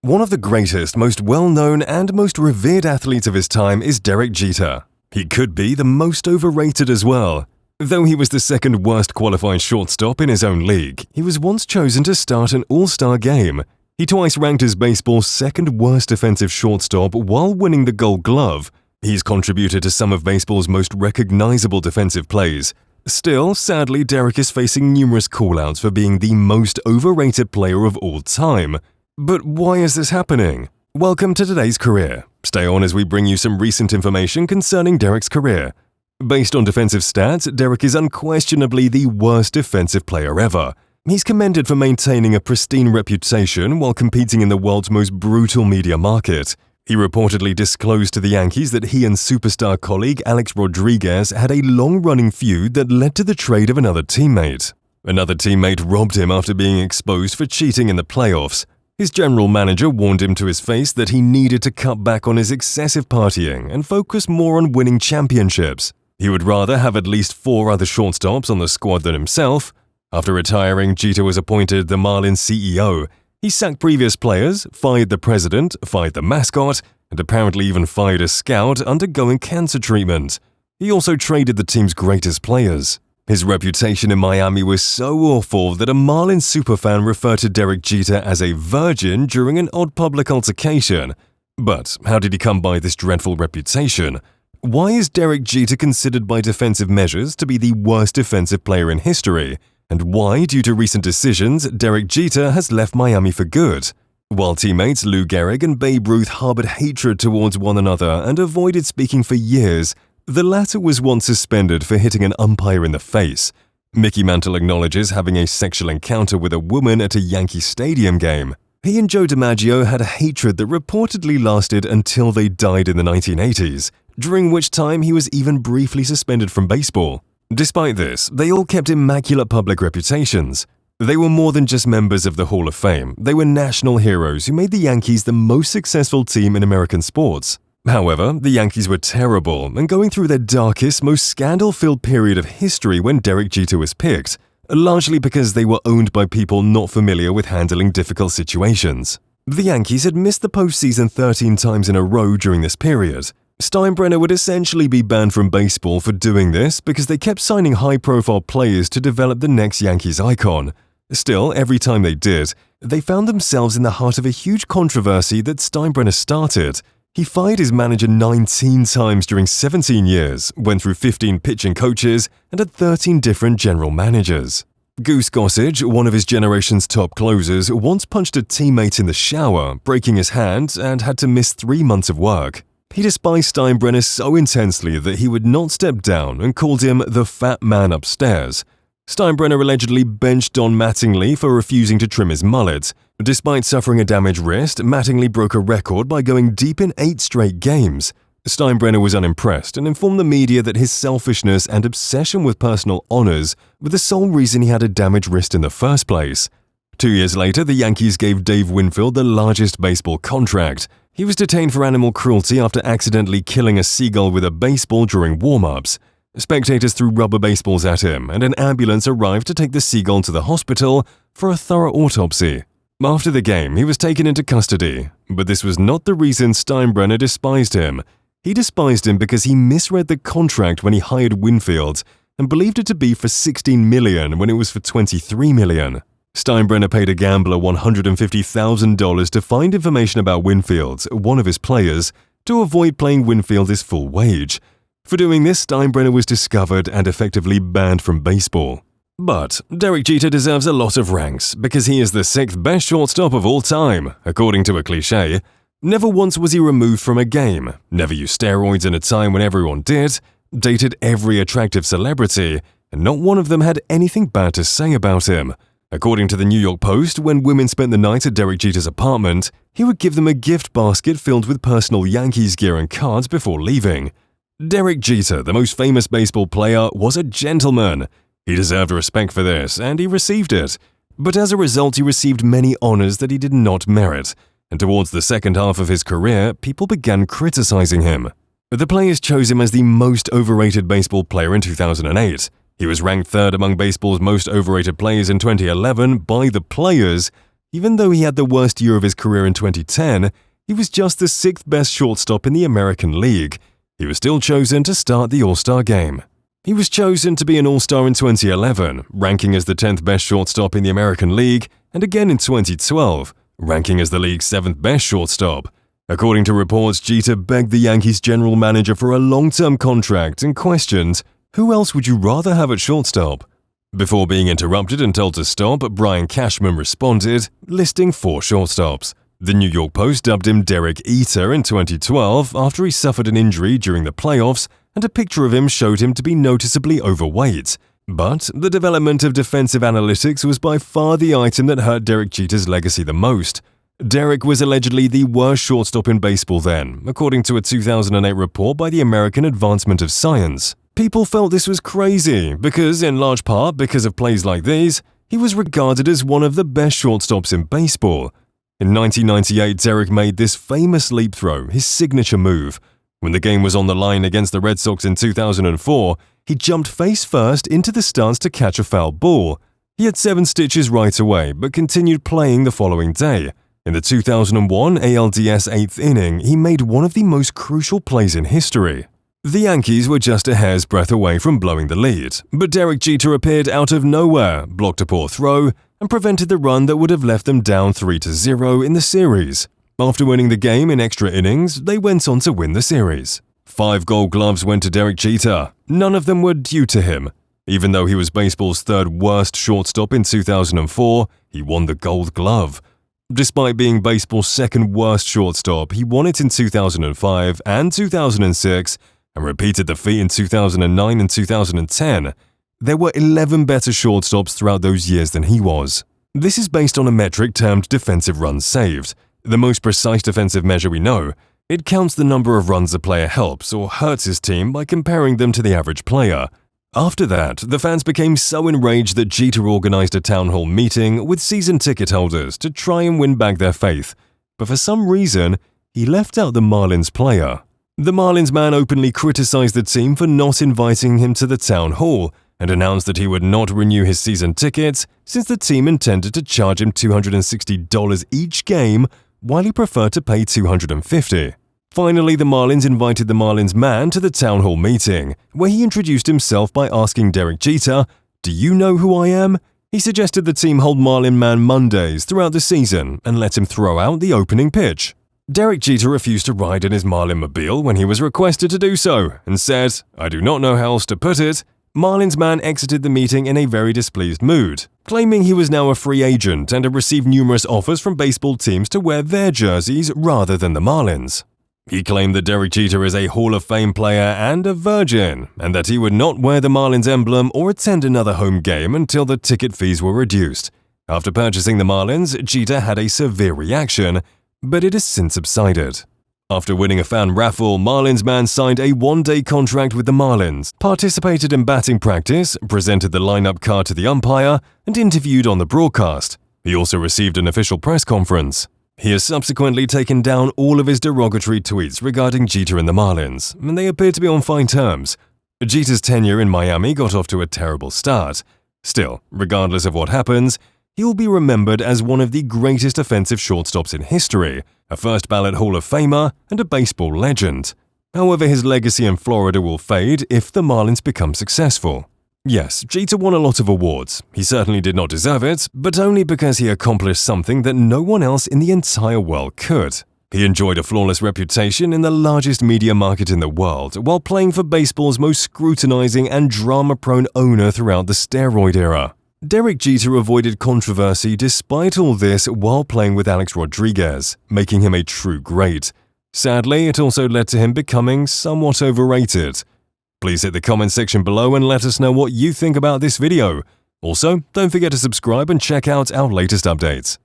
One of the greatest, most well-known, and most revered athletes of his time is Derek Jeter. He could be the most overrated as well. Though he was the second worst qualified shortstop in his own league, he was once chosen to start an All-Star game. He twice ranked as baseball's second worst defensive shortstop while winning the Gold Glove. He's contributed to some of baseball's most recognizable defensive plays. Still, sadly, Derek is facing numerous call-outs for being the most overrated player of all time. But why is this happening? Welcome to today's career. Stay on as we bring you some recent information concerning Derek's career. Based on defensive stats, Derek is unquestionably the worst defensive player ever. He's commended for maintaining a pristine reputation while competing in the world's most brutal media market. He reportedly disclosed to the Yankees that he and superstar colleague Alex Rodriguez had a long-running feud that led to the trade of another teammate. Another teammate robbed him after being exposed for cheating in the playoffs. His general manager warned him to his face that he needed to cut back on his excessive partying and focus more on winning championships. He would rather have at least 4 other shortstops on the squad than himself. After retiring, Jeter was appointed the Marlins CEO. He sacked previous players, fired the president, fired the mascot, and apparently even fired a scout undergoing cancer treatment. He also traded the team's greatest players. His reputation in Miami was so awful that a Marlins superfan referred to Derek Jeter as a virgin during an odd public altercation. But how did he come by this dreadful reputation? Why is Derek Jeter considered by defensive measures to be the worst defensive player in history? And why, due to recent decisions, Derek Jeter has left Miami for good? While teammates Lou Gehrig and Babe Ruth harbored hatred towards one another and avoided speaking for years, the latter was once suspended for hitting an umpire in the face. Mickey Mantle acknowledges having a sexual encounter with a woman at a Yankee Stadium game. He and Joe DiMaggio had a hatred that reportedly lasted until they died in the 1980s, during which time he was even briefly suspended from baseball. Despite this, they all kept immaculate public reputations. They were more than just members of the Hall of Fame. They were national heroes who made the Yankees the most successful team in American sports. However, the Yankees were terrible and going through their darkest, most scandal-filled period of history when Derek Jeter was picked, largely because they were owned by people not familiar with handling difficult situations. The Yankees had missed the postseason 13 times in a row during this period. Steinbrenner would essentially be banned from baseball for doing this because they kept signing high-profile players to develop the next Yankees icon. Still, every time they did, they found themselves in the heart of a huge controversy that Steinbrenner started. He fired his manager 19 times during 17 years, went through 15 pitching coaches, and had 13 different general managers. Goose Gossage, one of his generation's top closers, once punched a teammate in the shower, breaking his hand, and had to miss 3 months of work. He despised Steinbrenner so intensely that he would not step down and called him the fat man upstairs. Steinbrenner allegedly benched Don Mattingly for refusing to trim his mullet. Despite suffering a damaged wrist, Mattingly broke a record by going deep in 8 straight games. Steinbrenner was unimpressed and informed the media that his selfishness and obsession with personal honors were the sole reason he had a damaged wrist in the first place. 2 years later, the Yankees gave Dave Winfield the largest baseball contract. He was detained for animal cruelty after accidentally killing a seagull with a baseball during warm-ups. Spectators threw rubber baseballs at him, and an ambulance arrived to take the seagull to the hospital for a thorough autopsy. After the game, he was taken into custody, but this was not the reason Steinbrenner despised him. He despised him because he misread the contract when he hired Winfield and believed it to be for $16 million when it was for $23 million. Steinbrenner paid a gambler $150,000 to find information about Winfield, one of his players, to avoid paying Winfield his full wage. For doing this, Steinbrenner was discovered and effectively banned from baseball. But Derek Jeter deserves a lot of ranks because he is the 6th best shortstop of all time, according to a cliché. Never once was he removed from a game, never used steroids in a time when everyone did, dated every attractive celebrity, and not one of them had anything bad to say about him. According to the New York Post, when women spent the night at Derek Jeter's apartment, he would give them a gift basket filled with personal Yankees gear and cards before leaving. Derek Jeter, the most famous baseball player, was a gentleman. He deserved respect for this, and he received it. But as a result, he received many honors that he did not merit, and towards the second half of his career, people began criticizing him. The players chose him as the most overrated baseball player in 2008. He was ranked 3rd among baseball's most overrated players in 2011 by the players. Even though he had the worst year of his career in 2010, he was just the 6th best shortstop in the American League. He was still chosen to start the All-Star game. He was chosen to be an All-Star in 2011, ranking as the 10th best shortstop in the American League, and again in 2012, ranking as the league's 7th best shortstop. According to reports, Jeter begged the Yankees general manager for a long-term contract and questioned, "Who else would you rather have at shortstop?" Before being interrupted and told to stop, Brian Cashman responded, listing 4 shortstops. The New York Post dubbed him Derek Eater in 2012 after he suffered an injury during the playoffs, and a picture of him showed him to be noticeably overweight. But the development of defensive analytics was by far the item that hurt Derek Jeter's legacy the most. Derek was allegedly the worst shortstop in baseball then, according to a 2008 report by the American Advancement of Science. People felt this was crazy because, in large part because of plays like these, he was regarded as one of the best shortstops in baseball. In 1998, Derek made this famous leap throw, his signature move. When the game was on the line against the Red Sox in 2004, he jumped face first into the stance to catch a foul ball. He had 7 stitches right away, but continued playing the following day. In the 2001 ALDS 8th inning, he made one of the most crucial plays in history. The Yankees were just a hair's breadth away from blowing the lead, but Derek Jeter appeared out of nowhere, blocked a poor throw, and prevented the run that would have left them down 3-0 in the series. After winning the game in extra innings, they went on to win the series. 5 Gold Gloves went to Derek Jeter. None of them were due to him. Even though he was baseball's 3rd worst shortstop in 2004, he won the Gold Glove. Despite being baseball's 2nd worst shortstop, he won it in 2005 and 2006 and repeated the feat in 2009 and 2010. There were 11 better shortstops throughout those years than he was. This is based on a metric termed defensive runs saved, the most precise defensive measure we know. It counts the number of runs a player helps or hurts his team by comparing them to the average player. After that, the fans became so enraged that Jeter organized a town hall meeting with season ticket holders to try and win back their faith. But for some reason, he left out the Marlins player. The Marlins man openly criticized the team for not inviting him to the town hall and announced that he would not renew his season tickets since the team intended to charge him $260 each game while he preferred to pay $250. Finally, the Marlins invited the Marlins man to the town hall meeting, where he introduced himself by asking Derek Jeter, "Do you know who I am?" He suggested the team hold Marlin Man Mondays throughout the season and let him throw out the opening pitch. Derek Jeter refused to ride in his Marlin-mobile when he was requested to do so and said, "I do not know how else to put it." Marlins man exited the meeting in a very displeased mood, claiming he was now a free agent and had received numerous offers from baseball teams to wear their jerseys rather than the Marlins. He claimed that Derek Jeter is a Hall of Fame player and a virgin, and that he would not wear the Marlins emblem or attend another home game until the ticket fees were reduced. After purchasing the Marlins, Jeter had a severe reaction, but it has since subsided. After winning a fan raffle, Marlins man signed a 1-day contract with the Marlins, participated in batting practice, presented the lineup card to the umpire, and interviewed on the broadcast. He also received an official press conference. He has subsequently taken down all of his derogatory tweets regarding Jeter and the Marlins, and they appear to be on fine terms. Jeter's tenure in Miami got off to a terrible start. Still, regardless of what happens, he will be remembered as one of the greatest offensive shortstops in history, a first-ballot Hall of Famer, and a baseball legend. However, his legacy in Florida will fade if the Marlins become successful. Yes, Jeter won a lot of awards. He certainly did not deserve it, but only because he accomplished something that no one else in the entire world could. He enjoyed a flawless reputation in the largest media market in the world while playing for baseball's most scrutinizing and drama-prone owner throughout the steroid era. Derek Jeter avoided controversy despite all this while playing with Alex Rodriguez, making him a true great. Sadly, it also led to him becoming somewhat overrated. Please hit the comment section below and let us know what you think about this video. Also, don't forget to subscribe and check out our latest updates.